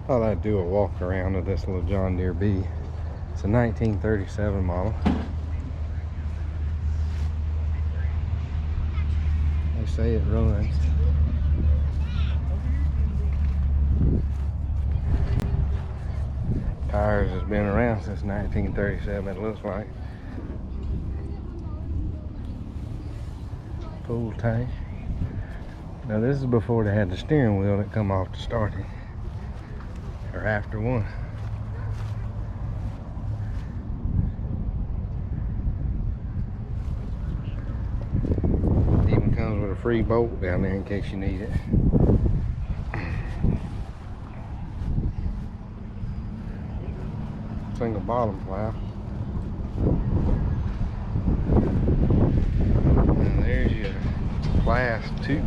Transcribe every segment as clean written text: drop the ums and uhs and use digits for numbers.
Thought I'd do a walk around of this little John Deere B. It's a 1937 model. They say it runs. Tires has been around since 1937, it looks like. Full tank. Now this is before they had the steering wheel that come off to start it. Or after one. It even comes with a free bolt down there in case you need it. Single bottom plow. And there's your class 2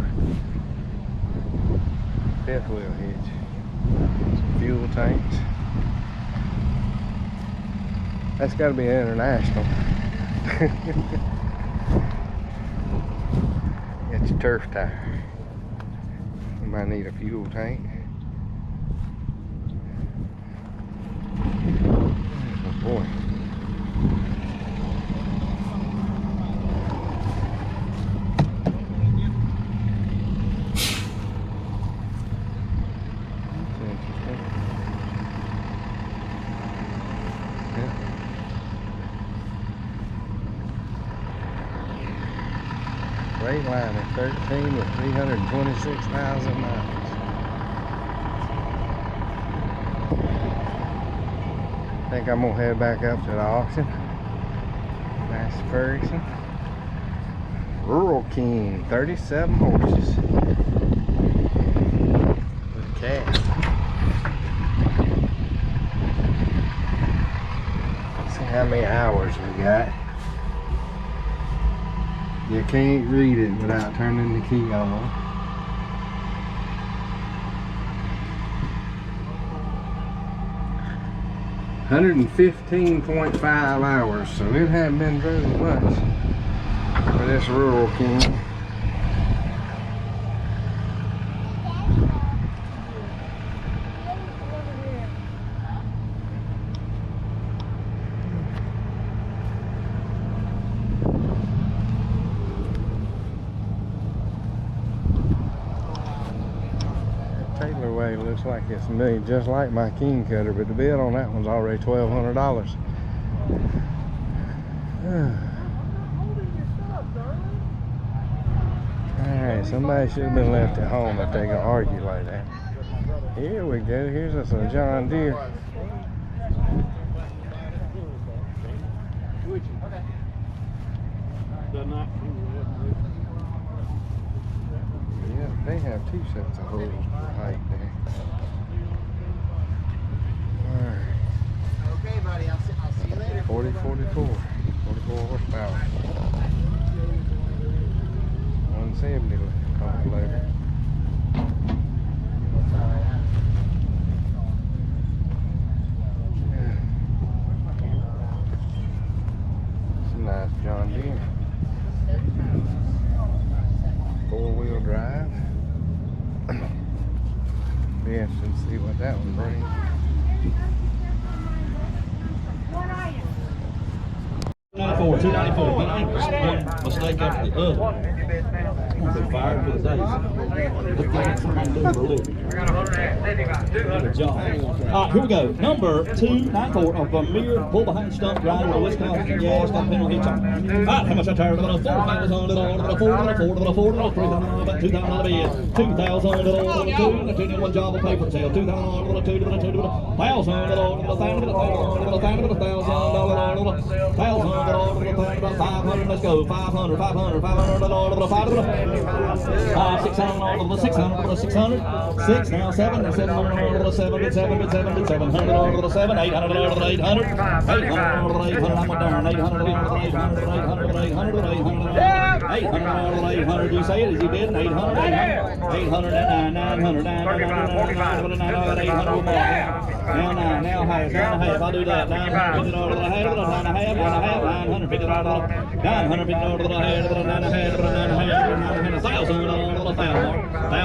fifth wheel hitch. Some fuel tanks. That's got to be international. It's a turf tire. You might need a fuel tank. Oh boy. Rate line at 13 with 326,000 miles. I think I'm gonna head back up to the auction. Nice Ferguson. Rural King, 37 horses. With a cab. Let's see how many hours we got. You can't read it without turning the key on. $115.5 hours, so it hasn't been very much for this Rural King. Looks like it's made just like my King Cutter, but the bid on that one's already $1,200. Alright, somebody should have been left at home if they gonna argue like that. Here we go, here's us a John Deere. Yeah, they have 2 sets of holes right there. Alright. Okay, buddy, I'll see you later. 44 horsepower. 170 later. Yeah. It's a nice John Deere. 4-wheel drive. Be interesting to see what that one brings. $294. One mistake after the other. I'm fired for the days. Good job. All right, here we go. Number 294 of Vermeer pull behind Stump Grinder with a Wisconsin gas, got penalty hitch on. All right, how much I tired of it? $4,000, $2,000, one job will pay for the sale. $500, let's go. 500, 500, 500, 600, 600, 600, 6 now, 7, 700, 7, 700, 7, 800, 800, 800, I'm darn, 800, 800, you say it, is he bidding? 800, 800, 900, 900, now half, I'll do that, 900, 950, 950, 1,000,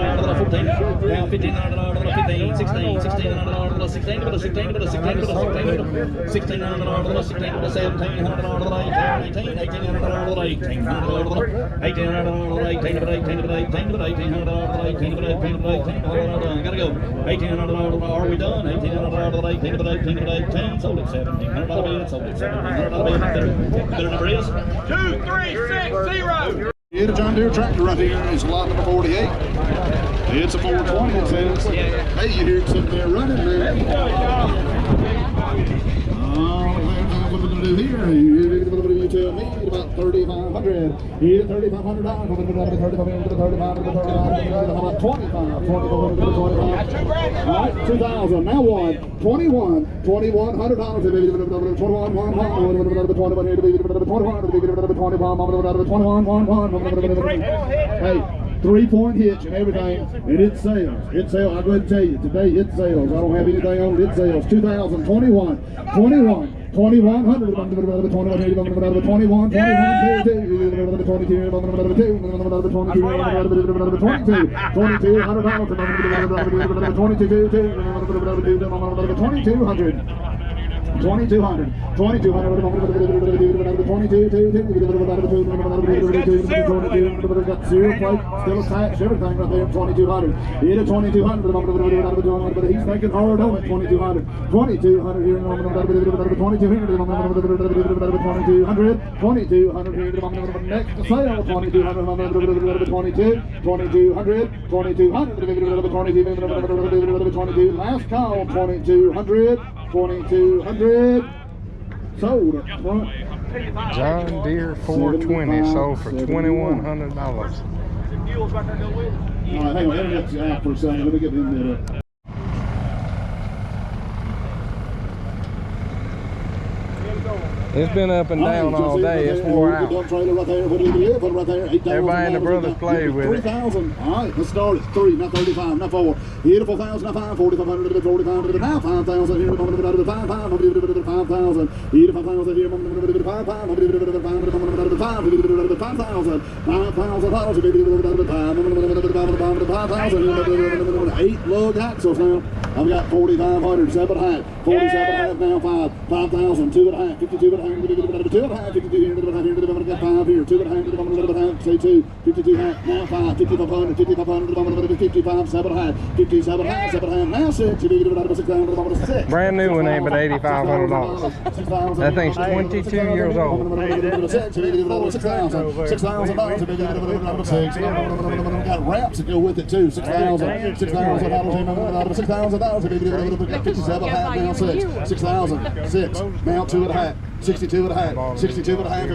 $14, now $1,500, $15, $16, $1,600, $16, $16, $16, $16, $16, $17, $18, gotta go. $1,800, are we done? $1,800, $18, sold it. $1,700 bid, sold it. $1,700 bid. Bidder number is 2360. Get a John Deere tractor right here. It's lot number 48. It's a 420, it says. Hey, you hear it sitting there running, man. What are we going to do here? You tell me about $3,500. Here, $3,500. How about 25? All right, 2,000. Now one. 21. $2,100. Hey, 3-point hitch and everything, and it sells. It sells. I'll go ahead and tell you today, it sells. I don't have anything on it. It sells. 2021, 21. 2,100, 21, 21, 2,200, 2,200, got zero plate, still attached, everything right there, 2,200. Hit a 2,200, but he's making hard on it, 2,200. 2,200 here, 2,200, 2,200 here, next to sale, 2,200, 22, last call, 2,200. 2,200 sold up front. John Deere 420 sold for $2,100. All right, hang on, internet's out for a second. Let me get the internet up. It's been up and down all day. It's wore out. Everybody and the brothers played with it. 3,000. All right, let's start at 3, not 35, not 4. Here, 4,000, not 5, 4,500, 45, now 5,000 here, 5,000, 5,000. Here, 5,000 here, 5,000, 5,000. 8 lug axles now. I've got 4,500, 7 high, 47 high now, 5,000, 2 and a half, 52 and a half, 2 and a half, 52 here, 5 here, 2 and a half, say 2, 52 high, now 5, 5,500, 55, 7 high, 57 high, 7 high, now 6, 6,000, Brand new one ain't but $8,500. That thing's 22 years old. $6,000, got wraps that go with it too, $6,000, $6,000, 57 half, now 6, 6,000, 6, now 2 and a half, 62 and a half, 62 and a half, 2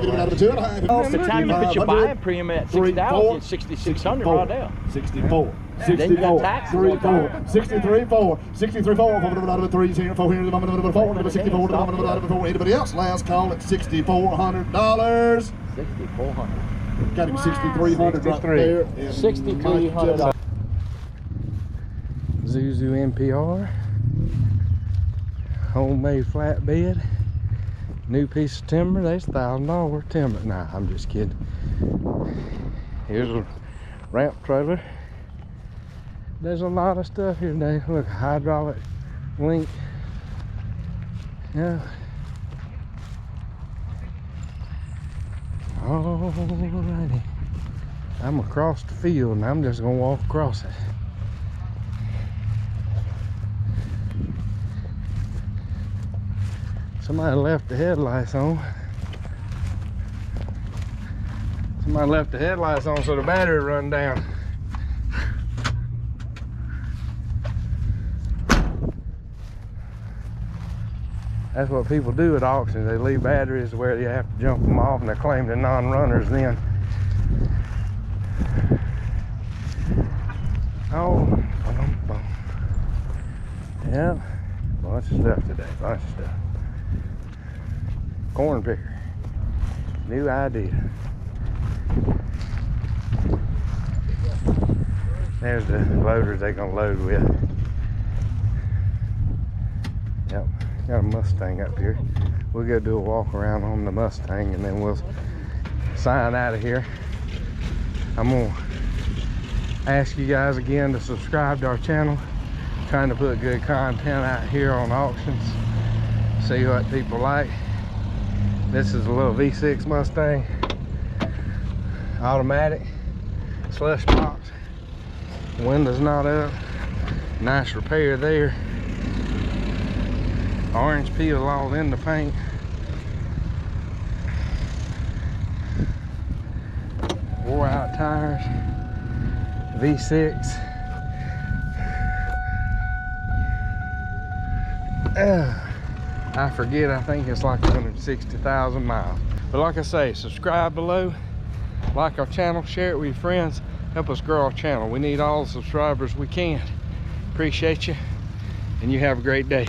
and a half. The time you put your buying premium at 6,000, it's 6,600 right now. 64. 64, 3, 4, 63, 4, 63, 4, 3, 0, 4, 4, 64, 4, anybody else? Last call at $6,400. 6,400. Got him 6,300 right there. $6,300. Zuzu NPR. Homemade flatbed. New piece of timber. That's $1,000 timber. Nah, I'm just kidding. Here's a ramp trailer. There's a lot of stuff here today. Look, hydraulic link. Yeah. Alrighty. I'm across the field and I'm just gonna walk across it. Somebody left the headlights on. Somebody left the headlights on so the battery run down. That's what people do at auctions. They leave batteries where you have to jump them off and they claim they're non-runners then. Oh, yeah, bunch of stuff today, bunch of stuff. Corn picker, new idea. There's the loaders they're gonna load with. Yep, got a Mustang up here. We'll go do a walk around on the Mustang and then we'll sign out of here. I'm gonna ask you guys again to subscribe to our channel. Trying to put good content out here on auctions. See what people like. This is a little V6 Mustang. Automatic. Slush box. Windows not up. Nice repair there. Orange peel all in the paint. Wore out tires. V6. I forget, I think it's like 160,000 miles. But like I say, subscribe below, like our channel, share it with your friends, help us grow our channel. We need all the subscribers we can. Appreciate you, and you have a great day.